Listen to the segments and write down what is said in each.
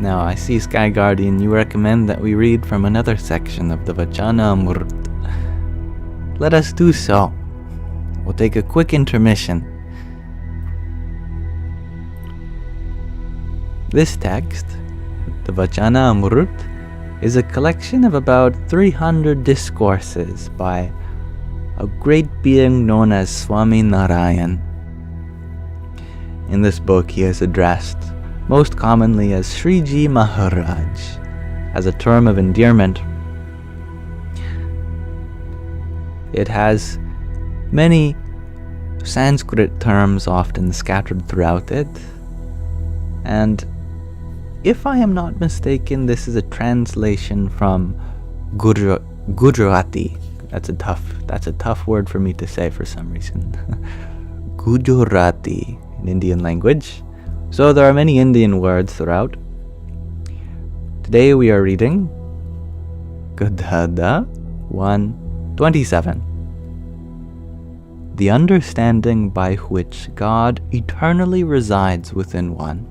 Now, I see, Sky Guardian, you recommend that we read from another section of the Vachanāmrut. Let us do so. We'll take a quick intermission. This text, the Vachanāmrut, is a collection of about 300 discourses by a great being known as Swaminarayan. In this book, he is addressed most commonly as Sriji Maharaj, as a term of endearment. It has many Sanskrit terms often scattered throughout it, and if I am not mistaken, this is a translation from Gujarati. That's a tough word for me to say for some reason. Gujarati in Indian language. So there are many Indian words throughout. Today we are reading Gadhadā 1:27. The understanding by which God eternally resides within one.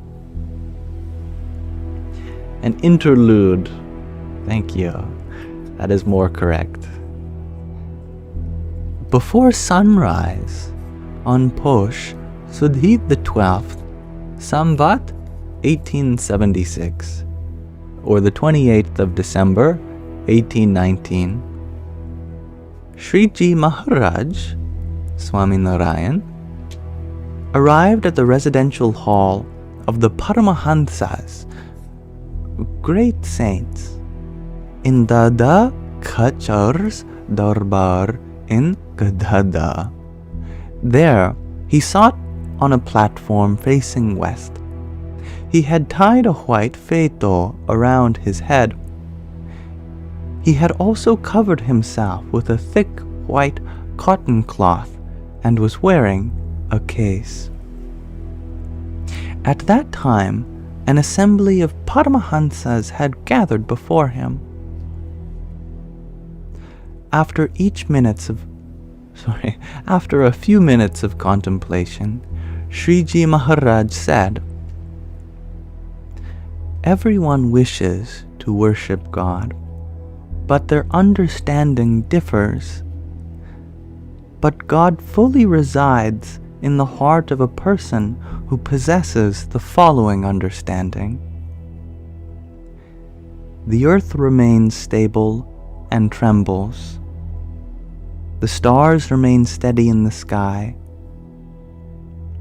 An interlude. Thank you. That is more correct. Before sunrise on Posh Sudhit the 12th, Samvat 1876, or the 28th of December 1819, Sriji Maharaj, Swaminarayan, arrived at the residential hall of the Paramahansas, great saints, in Dada Khachar's Darbar in Gadhadā. There, he sat on a platform facing west. He had tied a white phaeto around his head. He had also covered himself with a thick white cotton cloth and was wearing a case. At that time, an assembly of Paramahansas had gathered before him. After a few minutes of contemplation, Sriji Maharaj said, "Everyone wishes to worship God, but their understanding differs. But God fully resides in the heart of a person who possesses the following understanding. The earth remains stable and trembles. The stars remain steady in the sky.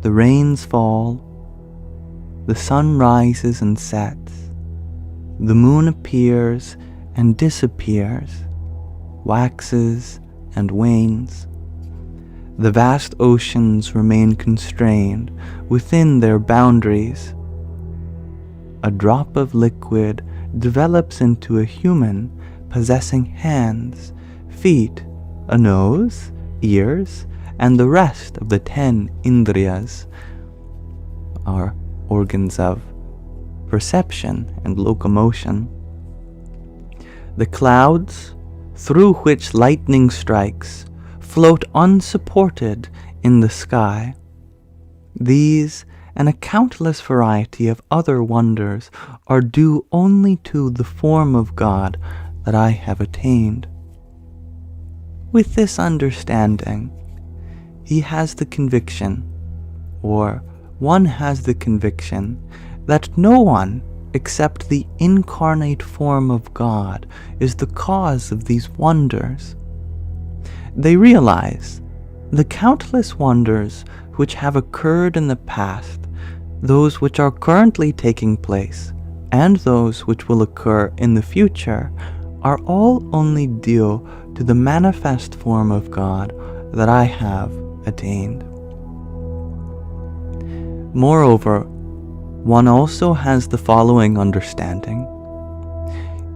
The rains fall. The sun rises and sets. The moon appears and disappears, waxes and wanes. The vast oceans remain constrained within their boundaries. A drop of liquid develops into a human possessing hands, feet, a nose, ears, and the rest of the 10 indriyas, our organs of perception and locomotion. The clouds, through which lightning strikes, float unsupported in the sky. These and a countless variety of other wonders are due only to the form of God that I have attained. With this understanding, he has the conviction, or one has the conviction, that no one except the incarnate form of God is the cause of these wonders. They realize the countless wonders which have occurred in the past, those which are currently taking place, and those which will occur in the future, are all only due to the manifest form of God that I have attained. Moreover, one also has the following understanding.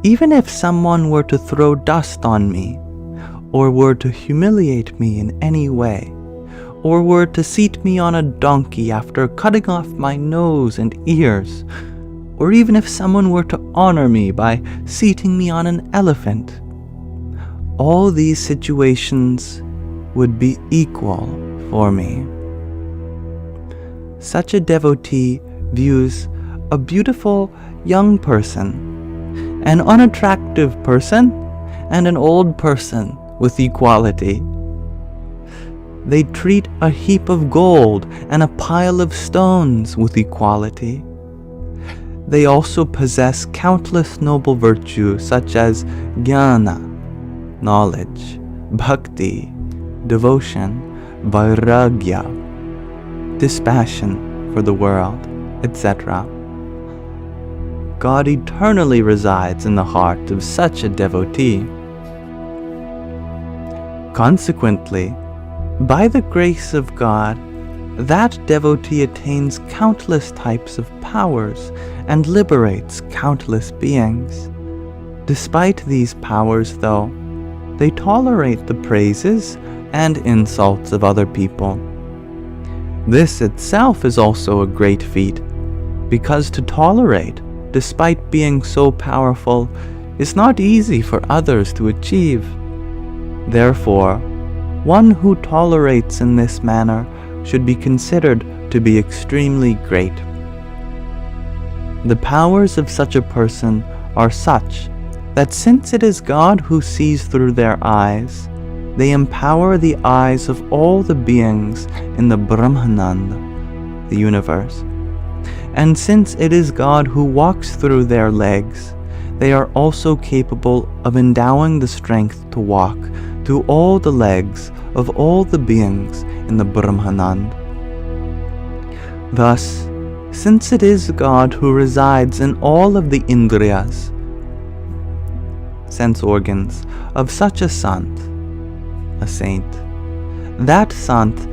Even if someone were to throw dust on me, or were to humiliate me in any way, or were to seat me on a donkey after cutting off my nose and ears, or even if someone were to honor me by seating me on an elephant, all these situations would be equal for me. Such a devotee views a beautiful young person, an unattractive person, and an old person with equality. They treat a heap of gold and a pile of stones with equality. They also possess countless noble virtues such as jnana, knowledge, bhakti, devotion, vairagya, dispassion for the world, etc. God eternally resides in the heart of such a devotee. Consequently, by the grace of God, that devotee attains countless types of powers and liberates countless beings. Despite these powers, though, they tolerate the praises and insults of other people. This itself is also a great feat, because to tolerate, despite being so powerful, is not easy for others to achieve. Therefore, one who tolerates in this manner should be considered to be extremely great. The powers of such a person are such that since it is God who sees through their eyes, they empower the eyes of all the beings in the Brahmananda, the universe. And since it is God who walks through their legs, they are also capable of endowing the strength to walk through all the legs of all the beings in the Brahmananda. Thus, since it is God who resides in all of the indriyas, sense organs, of such a sant, a saint, that sant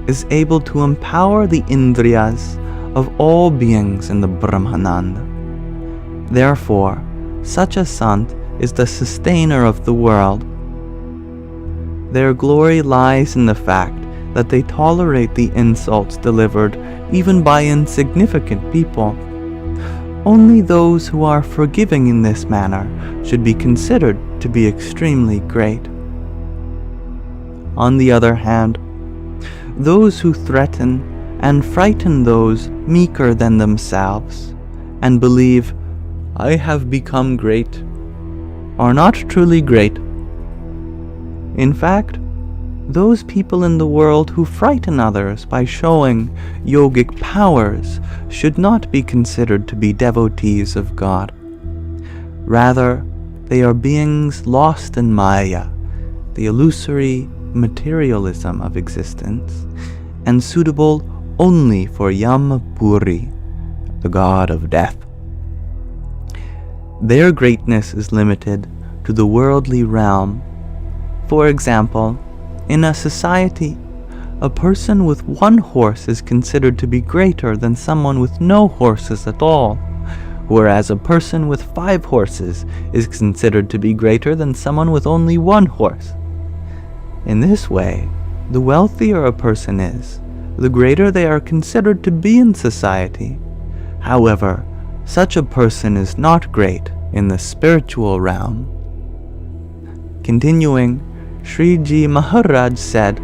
is able to empower the indriyas of all beings in the Brahmananda. Therefore, such a sant is the sustainer of the world. Their glory lies in the fact that they tolerate the insults delivered even by insignificant people. Only those who are forgiving in this manner should be considered to be extremely great. On the other hand, those who threaten and frighten those meeker than themselves and believe, "I have become great," are not truly great. In fact, those people in the world who frighten others by showing yogic powers should not be considered to be devotees of God. Rather, they are beings lost in Maya, the illusory materialism of existence, and suitable only for Yamapuri, the god of death. Their greatness is limited to the worldly realm. For example, in a society, a person with one horse is considered to be greater than someone with no horses at all, whereas a person with 5 horses is considered to be greater than someone with only 1 horse. In this way, the wealthier a person is, the greater they are considered to be in society. However, such a person is not great in the spiritual realm. Continuing, Sriji Maharaj said,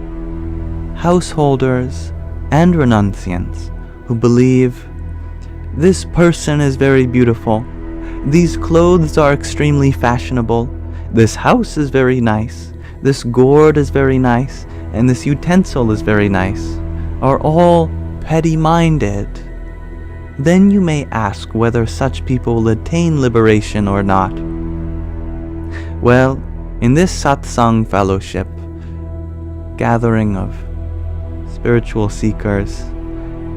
"Householders and renunciants who believe, 'This person is very beautiful, these clothes are extremely fashionable, this house is very nice, this gourd is very nice, and this utensil is very nice,' are all petty-minded. Then you may ask whether such people will attain liberation or not. Well, in this satsang fellowship, gathering of spiritual seekers,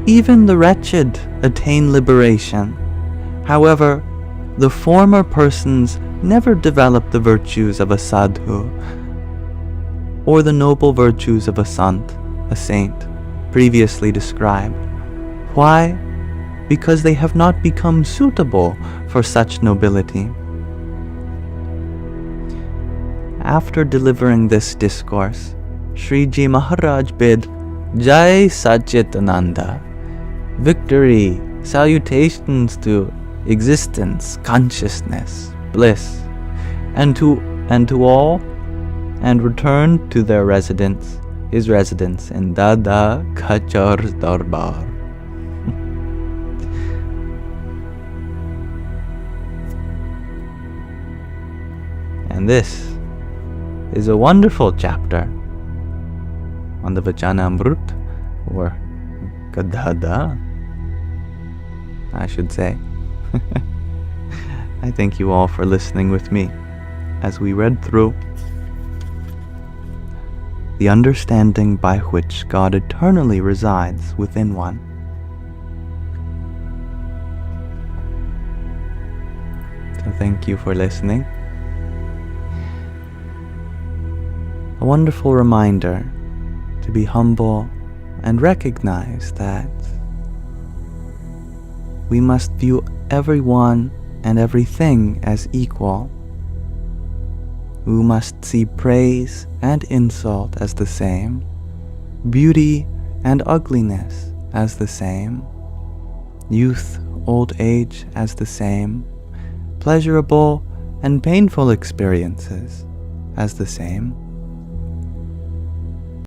even the wretched attain liberation. However, the former persons never develop the virtues of a sadhu or the noble virtues of a sant, a saint, previously described. Why? Because they have not become suitable for such nobility." After delivering this discourse, Sriji Maharaj bid, "Jai Satchitananda, victory, salutations to existence, consciousness, bliss, and to all, and returned to their residence, his residence in Gadhadā Khachar's Darbar." And this is a wonderful chapter on the Vachanamrut, or Gadhadā, I should say. I thank you all for listening with me as we read through the understanding by which God eternally resides within one. So thank you for listening. A wonderful reminder to be humble and recognize that we must view everyone and everything as equal. We must see praise and insult as the same, beauty and ugliness as the same, youth, old age as the same, pleasurable and painful experiences as the same.